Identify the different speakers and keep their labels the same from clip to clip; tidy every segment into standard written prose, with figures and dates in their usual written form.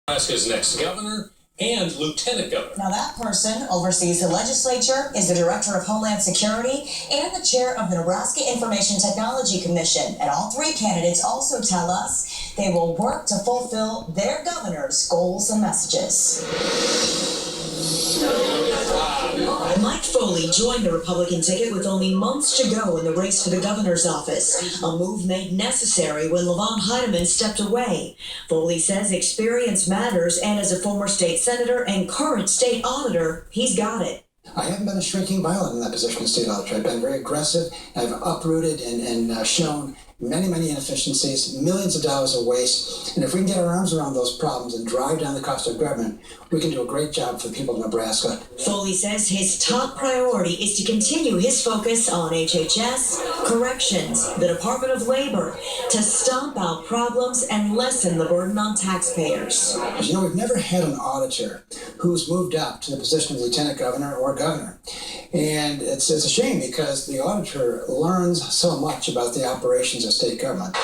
Speaker 1: Nebraska's next governor and lieutenant governor.
Speaker 2: Now that person oversees the legislature, is the director of Homeland Security, and the chair of the Nebraska Information Technology Commission. And all three candidates also tell us they will work to fulfill their governor's goals and messages. Mike Foley joined the Republican ticket with only months to go in the race for the governor's office, a move made necessary when Levon Heidemann stepped away. Foley says experience matters, and as a former state senator and current state auditor, he's got it.
Speaker 3: I haven't been a shrinking violet in that position as state auditor. I've been very aggressive. I've uprooted and shown many inefficiencies, millions of dollars of waste. And if we can get our arms around those problems and drive down the cost of government, we can do a great job for the people of Nebraska.
Speaker 2: Foley says his top priority is to continue his focus on HHS, corrections, the Department of Labor, to stomp out problems and lessen the burden on taxpayers.
Speaker 3: As you know, we've never had an auditor who's moved up to the position of lieutenant governor or governor. And it's a shame because the auditor learns so much about the operations of state government.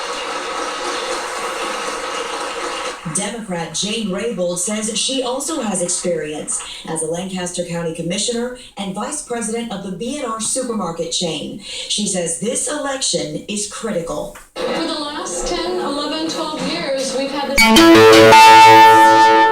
Speaker 2: Democrat Jane Raybould says she also has experience as a Lancaster County Commissioner and Vice President of the B&R supermarket chain. She says this election is critical.
Speaker 4: For the last 10, 11, 12 years, we've had this.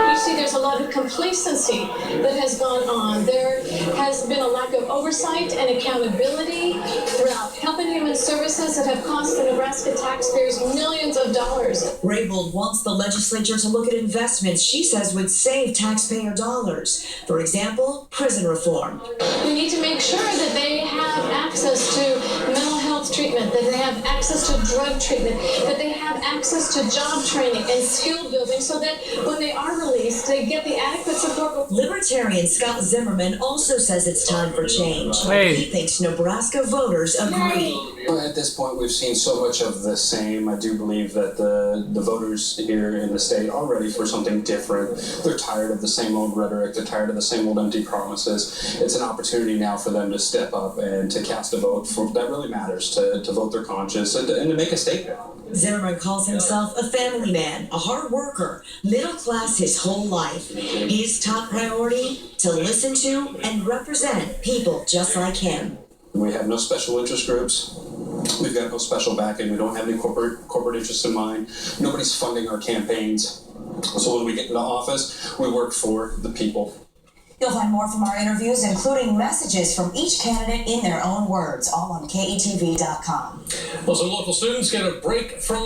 Speaker 4: You see, there's a lot of complacency that has gone on. There has been a lack of oversight and accountability throughout Health and Human Services that have cost the Nebraska taxpayers millions of dollars.
Speaker 2: Raybould wants the legislature to look at investments she says would save taxpayer dollars. For example, prison reform.
Speaker 4: We need to make sure that they have access to mental health treatment, that they have access to drug treatment, that they have access to job training and skill building so that when they are released, they get the adequate support.
Speaker 2: Libertarian Scott Zimmerman also says it's time for change. He thinks Nebraska voters agree.
Speaker 5: At this point, we've seen so much of the same. I do believe that the voters here in the state are ready for something different. They're tired of the same old rhetoric. They're tired of the same old empty promises. It's an opportunity now for them to step up and to cast a vote that really matters, to vote their conscience and to make a statement.
Speaker 2: Zimmerman calls himself a family man, a hard worker, middle class his whole life. His top priority, to listen to and represent people just like him.
Speaker 5: We have no special interest groups. We've got no special backing. We don't have any corporate interests in mind. Nobody's funding our campaigns. So when we get into office, we work for the people.
Speaker 2: You'll find more from our interviews, including messages from each candidate in their own words, all on KETV7.com.
Speaker 1: Well, some local students get a break from